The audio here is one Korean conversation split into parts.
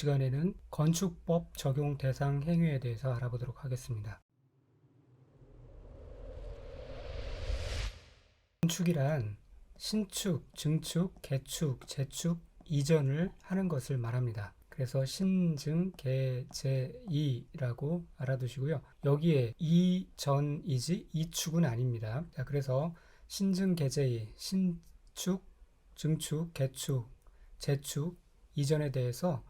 시간에는 건축법 적용 대상 행위에 대해서 알아보도록 하겠습니다. 건축이란 신축, 증축, 개축, 재축, 이전을 하는 것을 말합니다. 그래서 신증, 개, 재, 이라고 알아두시고요. 여기에 이전이지 이축은 아닙니다. 자, 그래서 신증, 개재이, 신축, 증축, 개축, 재축, 이전에 대해서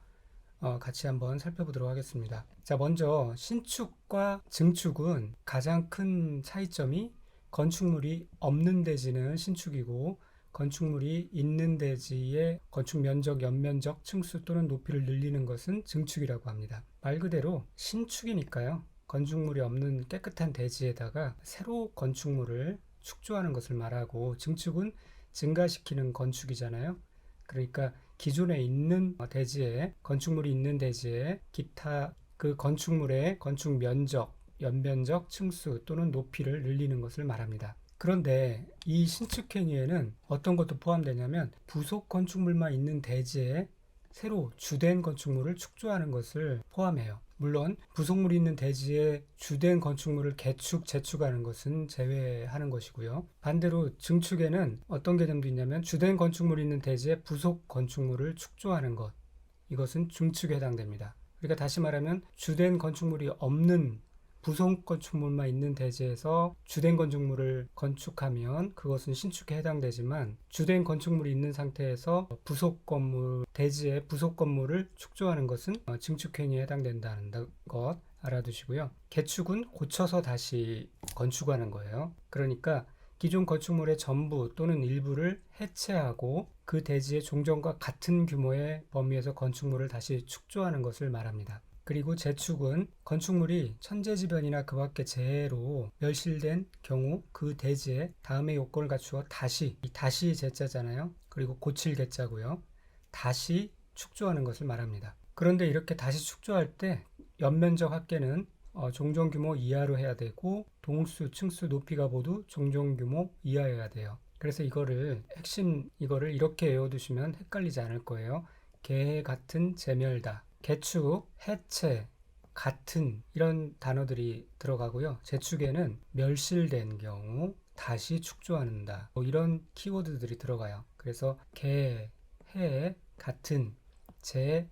같이 한번 살펴보도록 하겠습니다. 자, 먼저 신축과 증축은 가장 큰 차이점이 건축물이 없는 대지는 신축이고 건축물이 있는 대지의 건축 면적, 연면적, 층수 또는 높이를 늘리는 것은 증축이라고 합니다. 말 그대로 신축이니까요. 건축물이 없는 깨끗한 대지에다가 새로 건축물을 축조하는 것을 말하고 증축은 증가시키는 건축이잖아요. 그러니까 기존에 있는 대지에 건축물이 있는 대지에 기타 그 건축물의 건축 면적, 연면적, 층수 또는 높이를 늘리는 것을 말합니다. 그런데 이 신축 행위에는 어떤 것도 포함되냐면 부속 건축물만 있는 대지에 새로 주된 건축물을 축조하는 것을 포함해요. 물론 부속물이 있는 대지에 주된 건축물을 개축, 재축하는 것은 제외하는 것이고요. 반대로 증축에는 어떤 개념도 있냐면 주된 건축물이 있는 대지에 부속 건축물을 축조하는 것, 이것은 증축에 해당됩니다. 그러니까 다시 말하면 주된 건축물이 없는 부속 건축물만 있는 대지에서 주된 건축물을 건축하면 그것은 신축에 해당되지만 주된 건축물이 있는 상태에서 부속 건물, 대지의 부속 건물을 축조하는 것은 증축행위에 해당된다는 것 알아두시고요. 개축은 고쳐서 다시 건축하는 거예요. 그러니까 기존 건축물의 전부 또는 일부를 해체하고 그 대지의 종전과 같은 규모의 범위에서 건축물을 다시 축조하는 것을 말합니다. 그리고 재축은 건축물이 천재지변이나 그 밖의 재해로 멸실된 경우 그 대지에 다음의 요건을 갖추어 다시, 이 다시 재자잖아요. 그리고 고칠 개자고요. 다시 축조하는 것을 말합니다. 그런데 이렇게 다시 축조할 때 연면적 합계는 종전 규모 이하로 해야 되고 동수, 층수, 높이가 모두 종전 규모 이하여야 돼요. 그래서 이거를 이렇게 외워두시면 헷갈리지 않을 거예요. 개 같은 재멸다. 개축, 해체, 같은 이런 단어들이 들어가고요. 재축에는 멸실된 경우 다시 축조한다. 이런 키워드들이 들어가요. 그래서 개, 해, 같은, 재,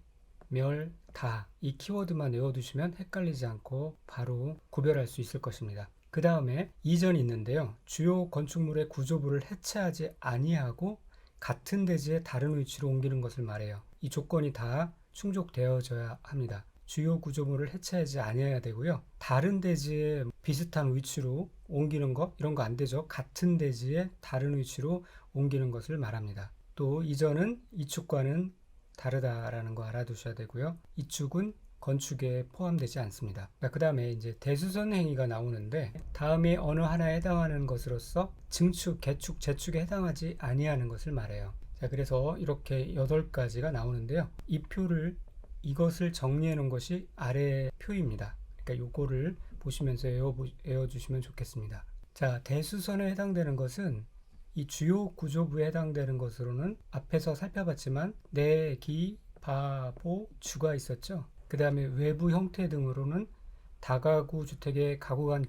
멸, 다. 이 키워드만 외워두시면 헷갈리지 않고 바로 구별할 수 있을 것입니다. 그 다음에 이전이 있는데요. 주요 건축물의 구조부를 해체하지 아니하고 같은 대지의 다른 위치로 옮기는 것을 말해요. 이 조건이 다 충족되어져야 합니다. 주요 구조물을 해체하지 아니해야 되고요. 다른 대지에 비슷한 위치로 옮기는 것 이런 거 안 되죠. 같은 대지에 다른 위치로 옮기는 것을 말합니다. 또 이전은 이축과는 다르다라는 거 알아두셔야 되고요. 이축은 건축에 포함되지 않습니다. 그 다음에 이제 대수선 행위가 나오는데 다음에 어느 하나에 해당하는 것으로서 증축, 개축, 재축에 해당하지 아니하는 것을 말해요. 자, 그래서 이렇게 8가지가 나오는데요. 이것을 정리해 놓은 것이 아래 표입니다. 그러니까 요거를 보시면서 외워주시면 좋겠습니다. 자, 대수선에 해당되는 것은 이 주요 구조부에 해당되는 것으로는 앞에서 살펴봤지만 내, 기, 바, 보, 주가 있었죠. 그 다음에 외부 형태 등으로는 다가구 주택의 가구 간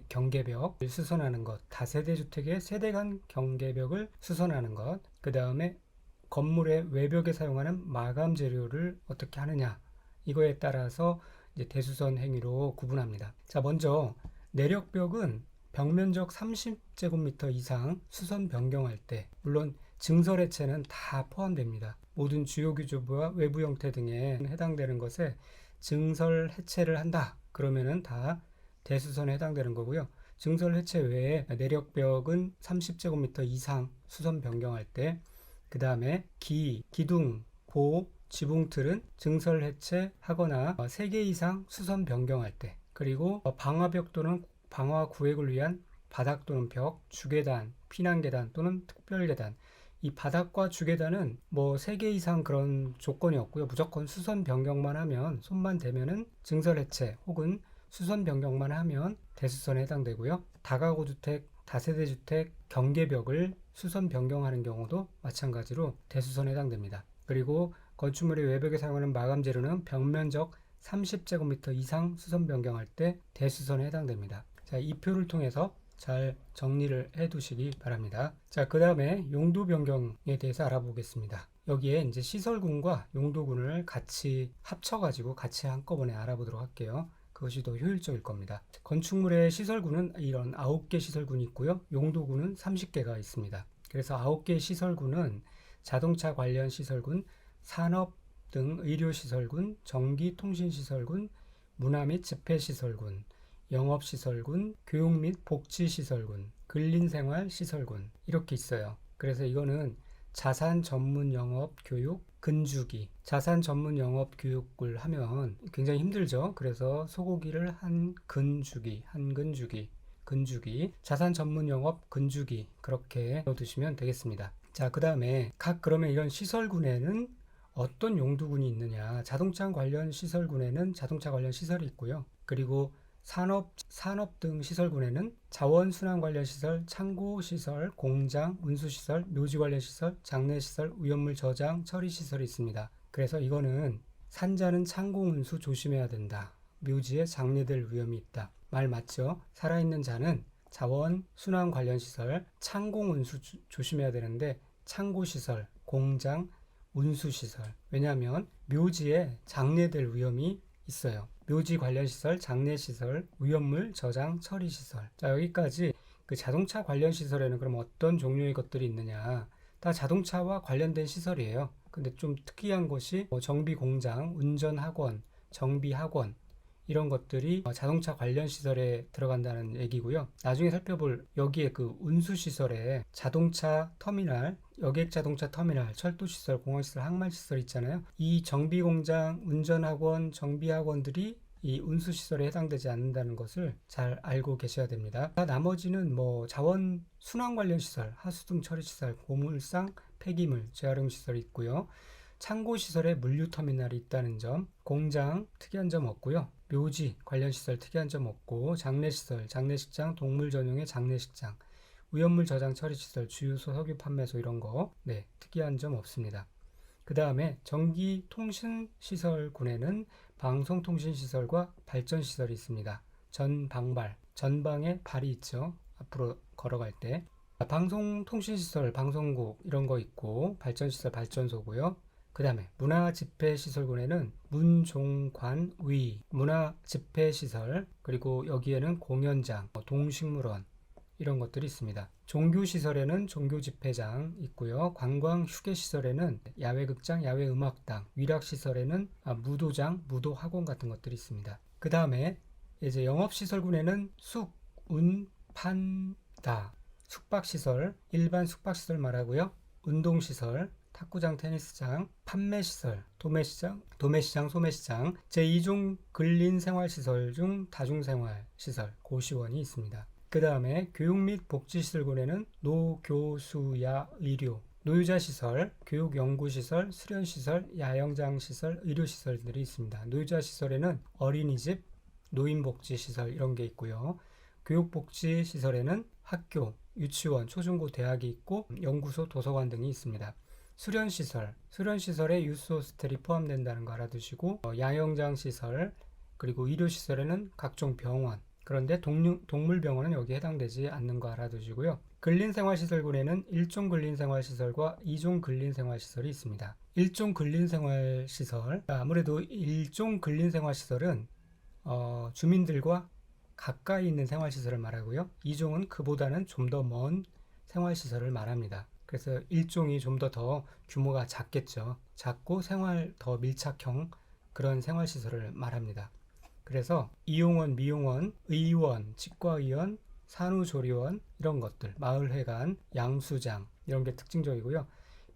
경계벽을 수선하는 것, 다세대 주택의 세대 간 경계벽을 수선하는 것, 그 다음에 건물의 외벽에 사용하는 마감 재료를 어떻게 하느냐, 이거에 따라서 이제 대수선 행위로 구분합니다. 자, 먼저 내력벽은 벽면적 30제곱미터 이상 수선 변경할 때, 물론 증설 해체는 다 포함됩니다. 모든 주요 구조부와 외부 형태 등에 해당되는 것에 증설 해체를 한다. 그러면은 다 대수선에 해당되는 거고요. 증설 해체 외에 내력벽은 30제곱미터 이상 수선 변경할 때, 그 다음에 기둥, 보, 지붕틀은 증설 해체하거나 3개 이상 수선 변경할 때, 그리고 방화벽 또는 방화 구획을 위한 바닥 또는 벽, 주계단, 피난계단 또는 특별계단, 이 바닥과 주계단은 3개 이상 그런 조건이 없고요. 무조건 수선 변경만 하면, 손만 대면은 증설 해체 혹은 수선 변경만 하면 대수선에 해당되고요. 다가구 주택, 다세대 주택 경계벽을 수선 변경하는 경우도 마찬가지로 대수선에 해당됩니다. 그리고 건축물의 외벽에 사용하는 마감 재료는 벽면적 30제곱미터 이상 수선 변경할 때 대수선에 해당됩니다. 자, 이 표를 통해서 잘 정리를 해 두시기 바랍니다. 자, 그 다음에 용도 변경에 대해서 알아보겠습니다. 여기에 이제 시설군과 용도군을 같이 합쳐가지고 같이 한꺼번에 알아보도록 할게요. 그것이 더 효율적일 겁니다. 건축물의 시설군은 이런 9개 시설군이 있고요. 용도군은 30개가 있습니다. 그래서 9개 시설군은 자동차 관련 시설군, 산업 등 의료시설군, 전기통신시설군, 문화 및 집회시설군, 영업시설군, 교육 및 복지시설군, 근린생활시설군 이렇게 있어요. 그래서 이거는 자산 전문 영업 교육 근주기, 자산 전문 영업 교육을 하면 굉장히 힘들죠. 그래서 소고기를 한 근주기, 근주기, 자산 전문 영업 근주기 그렇게 넣어두시면 되겠습니다. 자, 그 다음에 그러면 이런 시설군에는 어떤 용도군이 있느냐? 자동차 관련 시설군에는 자동차 관련 시설이 있고요. 그리고 산업 등 시설군에는 자원순환 관련 시설, 창고 시설, 공장, 운수 시설, 묘지 관련 시설, 장내 시설, 위험물 저장, 처리 시설이 있습니다. 그래서 이거는 산자는 창고 운수 조심해야 된다. 묘지에 장래될 위험이 있다. 말 맞죠? 살아있는 자는 자원 순환 관련 시설, 창고 운수 조심해야 되는데 창고 시설, 공장, 운수 시설. 왜냐하면 묘지에 장래될 위험이 있어요. 묘지 관련 시설, 장내 시설, 위험물 저장, 처리 시설. 자, 여기까지 그 자동차 관련 시설에는 그럼 어떤 종류의 것들이 있느냐? 다 자동차와 관련된 시설이에요. 근데 좀 특이한 것이 정비 공장, 운전 학원, 정비 학원 이런 것들이 자동차 관련 시설에 들어간다는 얘기고요. 나중에 살펴볼 여기에 그 운수 시설에 자동차 터미널, 여객 자동차 터미널, 철도 시설, 공항 시설, 항만 시설 있잖아요. 이 정비 공장, 운전 학원, 정비 학원들이 이 운수 시설에 해당되지 않는다는 것을 잘 알고 계셔야 됩니다. 나머지는 자원 순환 관련 시설, 하수등 처리 시설, 고물상, 폐기물, 재활용 시설이 있고요. 창고 시설에 물류 터미널이 있다는 점, 공장 특이한 점 없고요. 묘지 관련 시설 특이한 점 없고, 장례시설, 장례식장, 동물 전용의 장례식장, 위험물 저장 처리 시설, 주유소, 석유 판매소 이런 거 특이한 점 없습니다. 그 다음에 전기통신시설군에는 방송통신시설과 발전시설이 있습니다. 전방발, 전방에 발이 있죠. 앞으로 걸어갈 때. 방송통신시설, 방송국 이런 거 있고, 발전시설, 발전소고요. 그 다음에 문화집회시설군에는 문종관위, 문화집회시설, 그리고 여기에는 공연장, 동식물원 이런 것들이 있습니다. 종교시설에는 종교집회장 있고요. 관광휴게시설에는 야외극장, 야외음악당, 위락시설에는 무도장, 무도학원 같은 것들이 있습니다. 그 다음에 이제 영업시설군에는 숙, 운, 판, 다, 숙박시설, 일반 숙박시설 말하고요. 운동시설, 탁구장, 테니스장, 판매시설, 도매시장, 소매시장, 제2종 근린생활시설 중 다중생활시설, 고시원이 있습니다. 그 다음에 교육 및 복지시설군에는 노, 교, 수, 야, 의료, 노유자시설, 교육연구시설, 수련시설, 야영장시설, 의료시설들이 있습니다. 노유자시설에는 어린이집, 노인복지시설 이런 게 있고요. 교육복지시설에는 학교, 유치원, 초중고, 대학이 있고 연구소, 도서관 등이 있습니다. 수련시설에 유스 호스텔이 포함된다는 거 알아두시고 야영장시설, 그리고 의료시설에는 각종 병원, 그런데 동물병원은 여기에 해당되지 않는 거 알아두시고요. 근린생활시설군에는 1종 근린생활시설과 2종 근린생활시설이 있습니다. 1종 근린생활시설, 아무래도 1종 근린생활시설은 주민들과 가까이 있는 생활시설을 말하고요. 2종은 그보다는 좀 더 먼 생활시설을 말합니다. 그래서 1종이 좀 더 규모가 작겠죠. 작고 생활 더 밀착형 그런 생활시설을 말합니다. 그래서 이용원, 미용원, 의원, 치과의원, 산후조리원 이런 것들, 마을회관, 양수장 이런 게 특징적이고요.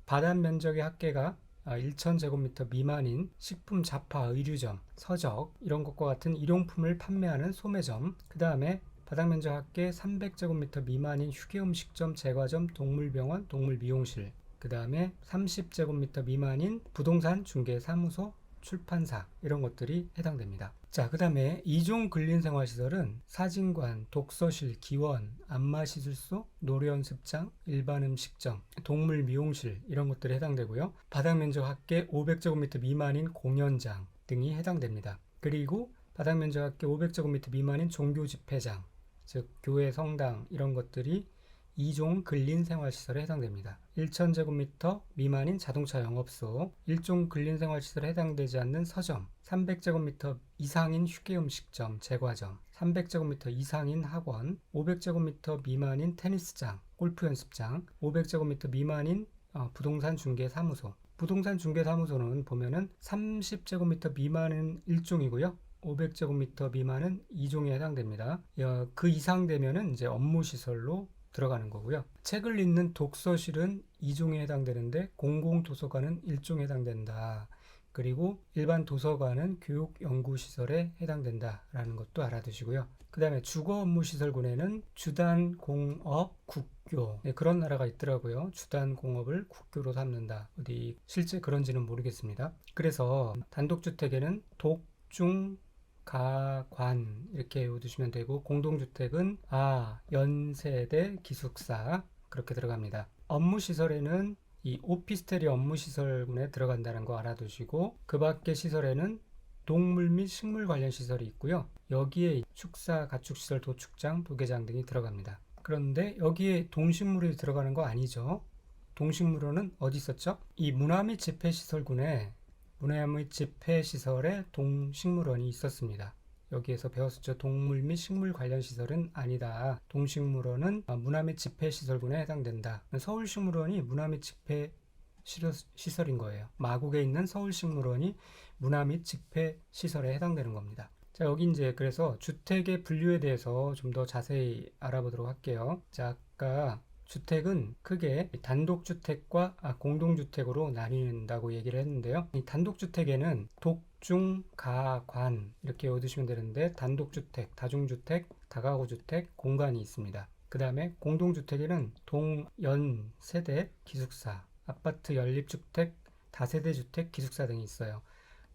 바단 면적의 합계가 1,000제곱미터 미만인 식품, 잡화, 의류점, 서적 이런 것과 같은 일용품을 판매하는 소매점, 그 다음에 바닥 면적 합계 300제곱미터 미만인 휴게음식점, 제과점, 동물병원, 동물미용실, 그 다음에 30제곱미터 미만인 부동산 중개사무소, 출판사 이런 것들이 해당됩니다. 자, 그 다음에 이종 근린생활시설은 사진관, 독서실, 기원, 안마시술소, 노래연습장, 일반 음식점, 동물 미용실 이런 것들이 해당되고요. 바닥면적 합계 500제곱미터 미만인 공연장 등이 해당됩니다. 그리고 바닥면적 합계 500제곱미터 미만인 종교집회장, 즉 교회, 성당 이런 것들이 2종 근린생활시설에 해당됩니다. 1000제곱미터 미만인 자동차 영업소, 1종 근린생활시설에 해당되지 않는 서점, 300제곱미터 이상인 휴게음식점, 제과점, 300제곱미터 이상인 학원, 500제곱미터 미만인 테니스장, 골프연습장, 500제곱미터 미만인 부동산 중개사무소. 부동산 중개사무소는 보면은 30제곱미터 미만은 1종이고요. 500제곱미터 미만은 2종에 해당됩니다. 그 이상 되면은 이제 업무시설로 들어가는 거고요. 책을 읽는 독서실은 2종에 해당되는데 공공도서관은 1종에 해당된다. 그리고 일반 도서관은 교육연구시설에 해당된다라는 것도 알아두시고요. 그 다음에 주거업무시설군에는 주단공업, 국교 그런 나라가 있더라고요. 주단공업을 국교로 삼는다. 어디 실제 그런지는 모르겠습니다. 그래서 단독주택에는 독, 중, 가, 관 이렇게 외워두시면 되고 공동주택은 연세대, 기숙사 그렇게 들어갑니다. 업무시설에는 이 오피스텔이 업무시설군에 들어간다는 거 알아두시고 그 밖의 시설에는 동물 및 식물 관련 시설이 있고요. 여기에 축사, 가축시설, 도축장, 도계장 등이 들어갑니다. 그런데 여기에 동식물이 들어가는 거 아니죠. 동식물원은 어디 있었죠? 이 문화 및 집회시설군에 문화 및 집회시설에 동식물원이 있었습니다. 여기에서 배웠었죠. 동물 및 식물 관련 시설은 아니다. 동식물원은 문화 및 집회시설군에 해당된다. 서울식물원이 문화 및 집회시설인 거예요. 마곡에 있는 서울식물원이 문화 및 집회시설에 해당되는 겁니다. 자, 여기 이제 그래서 주택의 분류에 대해서 좀 더 자세히 알아보도록 할게요. 자, 아까 주택은 크게 단독주택과 공동주택으로 나뉜다고 얘기를 했는데요. 이 단독주택에는 독, 중, 가, 관 이렇게 외워두시면 되는데 단독주택, 다중주택, 다가구주택, 공간이 있습니다. 그 다음에 공동주택에는 동, 연, 세대, 기숙사, 아파트 연립주택, 다세대주택, 기숙사 등이 있어요.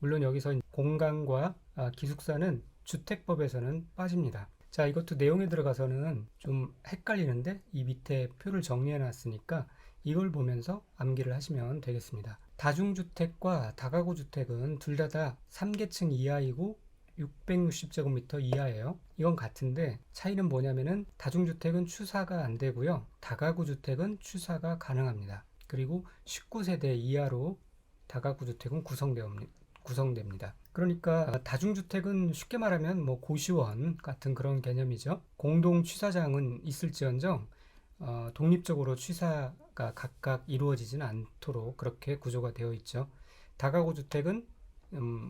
물론 여기서 공간과 기숙사는 주택법에서는 빠집니다. 자, 이것도 내용에 들어가서는 좀 헷갈리는데 이 밑에 표를 정리해 놨으니까 이걸 보면서 암기를 하시면 되겠습니다. 다중주택과 다가구주택은 둘 다 3계층 이하이고 660제곱미터 이하예요. 이건 같은데 차이는 뭐냐면은 다중주택은 추사가 안 되고요. 다가구주택은 추사가 가능합니다. 그리고 19세대 이하로 다가구주택은 구성됩니다. 그러니까 다중주택은 쉽게 말하면 뭐 고시원 같은 그런 개념이죠. 공동 취사장은 있을지언정 독립적으로 취사가 각각 이루어지지는 않도록 그렇게 구조가 되어 있죠. 다가구주택은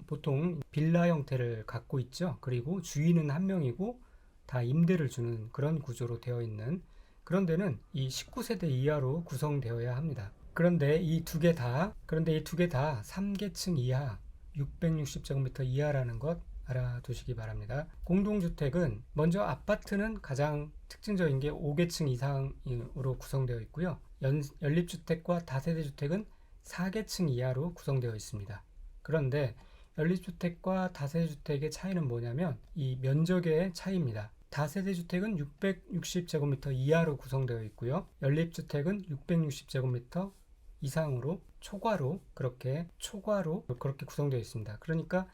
보통 빌라 형태를 갖고 있죠. 그리고 주인은 한 명이고 다 임대를 주는 그런 구조로 되어 있는 그런 데는 이 19세대 이하로 구성되어야 합니다. 그런데 이 두 개 다 3계층 이하 660제곱미터 이하라는 것 알아두시기 바랍니다. 공동주택은 먼저 아파트는 가장 특징적인 게 5계층 이상으로 구성되어 있고요. 연립주택과 다세대주택은 4계층 이하로 구성되어 있습니다. 그런데 연립주택과 다세대주택의 차이는 뭐냐면 이 면적의 차이입니다. 다세대주택은 660제곱미터 이하로 구성되어 있고요. 연립주택은 660제곱미터 이상으로 초과로 그렇게 구성되어 있습니다. 그러니까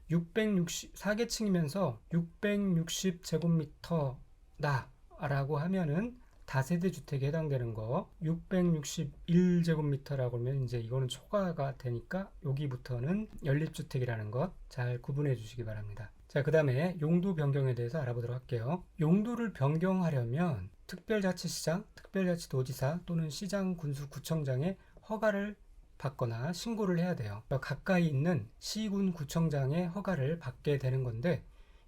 4계층이면서 660제곱미터다 라고 하면은 다세대 주택에 해당되는 거 661제곱미터라고 하면 이제 이거는 초과가 되니까 여기부터는 연립주택이라는 것 잘 구분해 주시기 바랍니다. 자, 그 다음에 용도 변경에 대해서 알아보도록 할게요. 용도를 변경하려면 특별자치시장, 특별자치도지사 또는 시장, 군수, 구청장의 허가를 받거나 신고를 해야 돼요. 가까이 있는 시군 구청장의 허가를 받게 되는 건데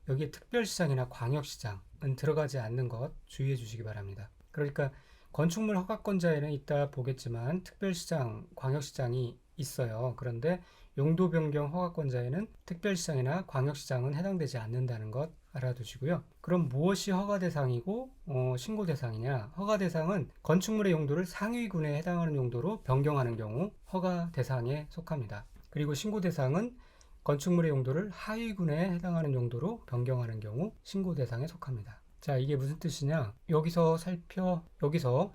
여기에 특별시장이나 광역시장은 들어가지 않는 것 주의해 주시기 바랍니다. 그러니까 건축물 허가권자에는 이따 보겠지만 특별시장, 광역시장이 있어요. 그런데 용도 변경 허가권자에는 특별시장이나 광역시장은 해당되지 않는다는 것 알아두시고요. 그럼 무엇이 허가 대상이고 신고 대상이냐? 허가 대상은 건축물의 용도를 상위군에 해당하는 용도로 변경하는 경우 허가 대상에 속합니다. 그리고 신고 대상은 건축물의 용도를 하위군에 해당하는 용도로 변경하는 경우 신고 대상에 속합니다. 자, 이게 무슨 뜻이냐? 여기서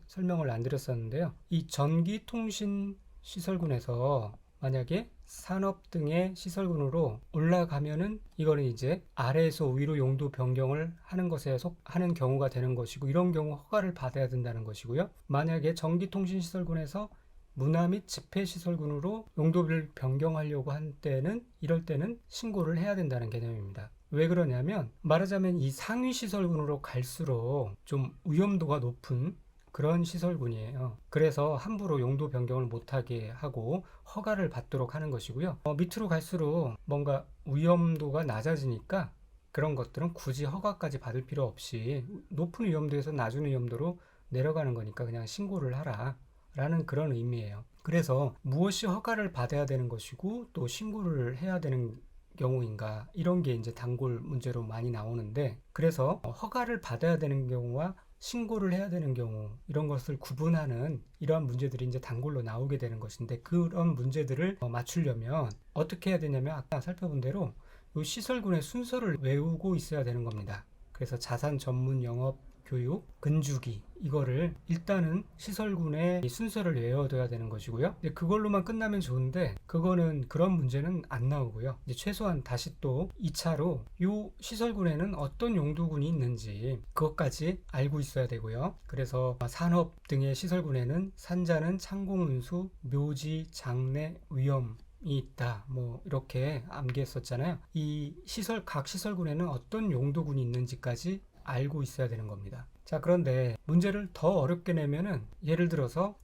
설명을 안 드렸었는데요. 이 전기통신시설군에서 만약에 산업 등의 시설군으로 올라가면은 이거는 이제 아래에서 위로 용도 변경을 하는 것에 속하는 경우가 되는 것이고, 이런 경우 허가를 받아야 된다는 것이고요. 만약에 전기통신시설군에서 문화 및 집회시설군으로 용도를 변경하려고 한 때는, 이럴 때는 신고를 해야 된다는 개념입니다. 왜 그러냐면, 말하자면 이 상위 시설군으로 갈수록 좀 위험도가 높은 그런 시설군이에요. 그래서 함부로 용도 변경을 못하게 하고 허가를 받도록 하는 것이고요. 밑으로 갈수록 뭔가 위험도가 낮아지니까 그런 것들은 굳이 허가까지 받을 필요 없이 높은 위험도에서 낮은 위험도로 내려가는 거니까 그냥 신고를 하라 라는 그런 의미예요. 그래서 무엇이 허가를 받아야 되는 것이고 또 신고를 해야 되는 경우인가, 이런 게 이제 단골 문제로 많이 나오는데, 그래서 허가를 받아야 되는 경우와 신고를 해야 되는 경우, 이런 것을 구분하는 이러한 문제들이 이제 단골로 나오게 되는 것인데, 그런 문제들을 맞추려면 어떻게 해야 되냐면, 아까 살펴본 대로 이 시설군의 순서를 외우고 있어야 되는 겁니다. 그래서 자산 전문 영업 교육, 근주기, 이거를 일단은 시설군의 순서를 외워둬야 되는 것이고요. 이제 그걸로만 끝나면 좋은데, 그거는 그런 문제는 안 나오고요. 이제 최소한 다시 또 2차로 이 시설군에는 어떤 용도군이 있는지 그것까지 알고 있어야 되고요. 그래서 산업 등의 시설군에는 산자는 창공운수, 묘지, 장례, 위험 이 있다, 뭐 이렇게 암기했었잖아요. 각 시설군에는 어떤 용도군이 있는지까지 알고 있어야 되는 겁니다. 자, 그런데 문제를 더 어렵게 내면은, 예를 들어서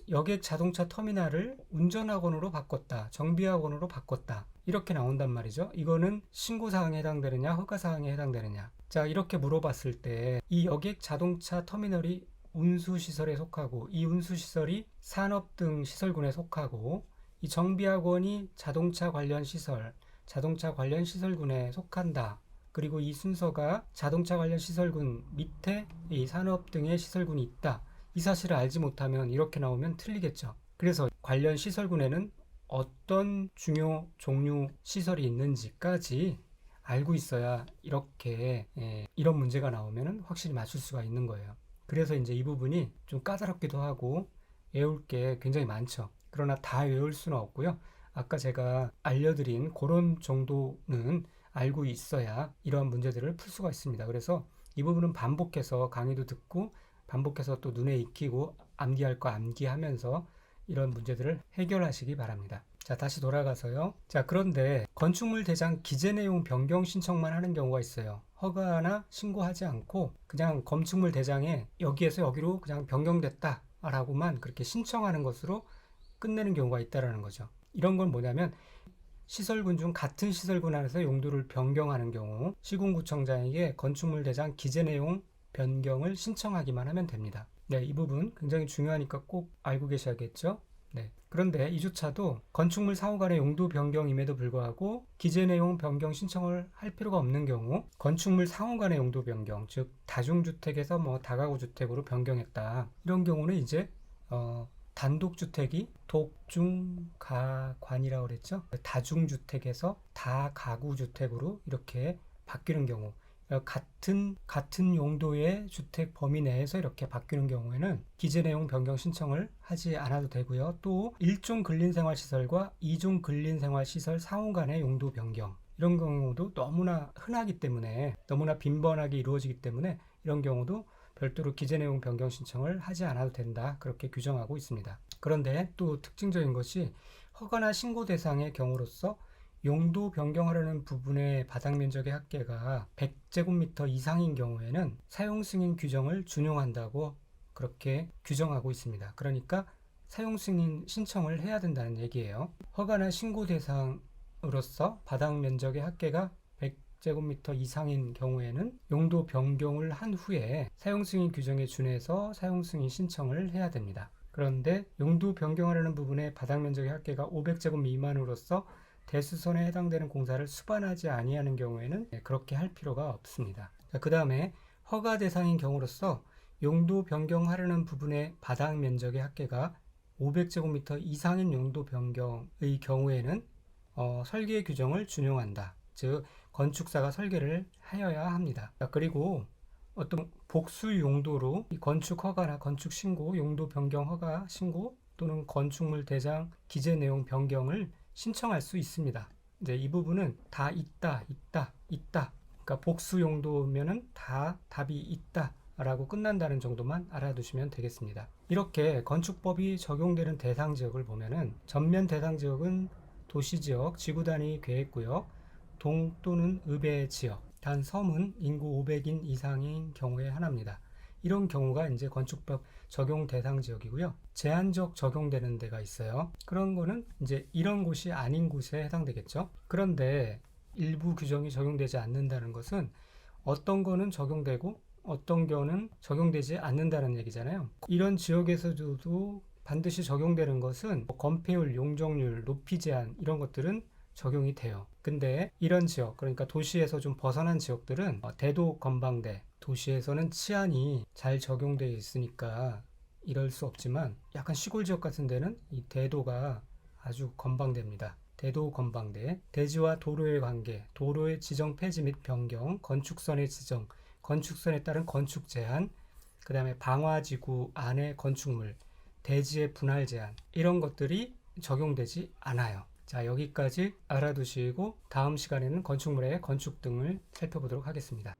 여객 자동차 터미널을 운전학원으로 바꿨다, 정비학원으로 바꿨다, 이렇게 나온단 말이죠. 이거는 신고사항에 해당되느냐 허가사항에 해당되느냐. 자, 이렇게 물어봤을 때 이 여객 자동차 터미널이 운수시설에 속하고, 이 운수시설이 산업 등 시설군에 속하고, 이 정비학원이 자동차 관련 시설군에 속한다. 그리고 이 순서가 자동차 관련 시설군 밑에 이 산업 등의 시설군이 있다. 이 사실을 알지 못하면 이렇게 나오면 틀리겠죠. 그래서 관련 시설군에는 어떤 중요 종류 시설이 있는지까지 알고 있어야 이렇게 이런 문제가 나오면 확실히 맞출 수가 있는 거예요. 그래서 이제 이 부분이 좀 까다롭기도 하고 외울 게 굉장히 많죠. 그러나 다 외울 수는 없고요. 아까 제가 알려드린 그런 정도는 알고 있어야 이러한 문제들을 풀 수가 있습니다. 그래서 이 부분은 반복해서 강의도 듣고, 반복해서 또 눈에 익히고, 암기할 거 암기하면서 이런 문제들을 해결하시기 바랍니다. 자, 다시 돌아가서요. 자, 그런데 건축물 대장 기재 내용 변경 신청만 하는 경우가 있어요. 허가나 신고하지 않고 그냥 건축물 대장에 여기에서 여기로 그냥 변경됐다 라고만 그렇게 신청하는 것으로 끝내는 경우가 있다라는 거죠. 이런 건 뭐냐면, 시설군 중 같은 시설군 안에서 용도를 변경하는 경우 시군구청장에게 건축물 대장 기재 내용 변경을 신청하기만 하면 됩니다. 네, 이 부분 굉장히 중요하니까 꼭 알고 계셔야겠죠. 네. 그런데 이조차도 건축물 사후간의 용도 변경임에도 불구하고 기재 내용 변경 신청을 할 필요가 없는 경우, 건축물 사후간의 용도 변경, 즉 다중주택에서 다가구 주택으로 변경했다, 이런 경우는 이제 단독주택이 독중가관이라고 그랬죠. 다중주택에서 다가구주택으로 이렇게 바뀌는 경우, 같은 용도의 주택 범위 내에서 이렇게 바뀌는 경우에는 기재 내용 변경 신청을 하지 않아도 되고요. 또 1종 근린생활시설과 2종 근린생활시설 상호 간의 용도 변경, 이런 경우도 너무나 흔하기 때문에, 너무나 빈번하게 이루어지기 때문에 이런 경우도 별도로 기재 내용 변경 신청을 하지 않아도 된다, 그렇게 규정하고 있습니다. 그런데 또 특징적인 것이, 허가나 신고 대상의 경우로서 용도 변경하려는 부분의 바닥 면적의 합계가 100제곱미터 이상인 경우에는 사용 승인 규정을 준용한다고 그렇게 규정하고 있습니다. 그러니까 사용 승인 신청을 해야 된다는 얘기예요. 허가나 신고 대상으로서 바닥 면적의 합계가 100제곱미터 이상인 경우에는 용도 변경을 한 후에 사용 승인 규정에 준해서 사용 승인 신청을 해야 됩니다. 그런데 용도 변경하려는 부분의 바닥 면적의 합계가 500제곱 미만으로서 대수선에 해당되는 공사를 수반하지 아니하는 경우에는 그렇게 할 필요가 없습니다. 그 다음에 허가 대상인 경우로서 용도 변경하려는 부분의 바닥 면적의 합계가 500제곱미터 이상인 용도 변경의 경우에는 설계 규정을 준용한다. 즉 건축사가 설계를 하여야 합니다. 그리고 어떤 복수 용도로 이 건축 허가나 건축 신고, 용도 변경 허가 신고 또는 건축물 대장 기재 내용 변경을 신청할 수 있습니다. 이제 이 부분은 다 있다. 그러니까 복수 용도면은 다 답이 있다. 라고 끝난다는 정도만 알아두시면 되겠습니다. 이렇게 건축법이 적용되는 대상 지역을 보면은 전면 대상 지역은 도시지역, 지구단위 계획구역, 동 또는 읍의 지역, 단 섬은 인구 500인 이상인 경우에 하나입니다. 이런 경우가 이제 건축법 적용 대상 지역이고요. 제한적 적용되는 데가 있어요. 그런 거는 이제 이런 곳이 아닌 곳에 해당되겠죠. 그런데 일부 규정이 적용되지 않는다는 것은 어떤 거는 적용되고 어떤 경우는 적용되지 않는다는 얘기잖아요. 이런 지역에서도 반드시 적용되는 것은 건폐율, 용적률, 높이 제한 이런 것들은 적용이 돼요. 근데 이런 지역, 그러니까 도시에서 좀 벗어난 지역들은 대도 건방대, 도시에서는 치안이 잘 적용되어 있으니까 이럴 수 없지만 약간 시골 지역 같은 데는 이 대도가 아주 건방대입니다. 대도 건방대, 대지와 도로의 관계, 도로의 지정 폐지 및 변경, 건축선의 지정, 건축선에 따른 건축 제한, 그 다음에 방화지구 안의 건축물, 대지의 분할 제한 이런 것들이 적용되지 않아요. 자, 여기까지 알아두시고 다음 시간에는 건축물의 건축 등을 살펴보도록 하겠습니다.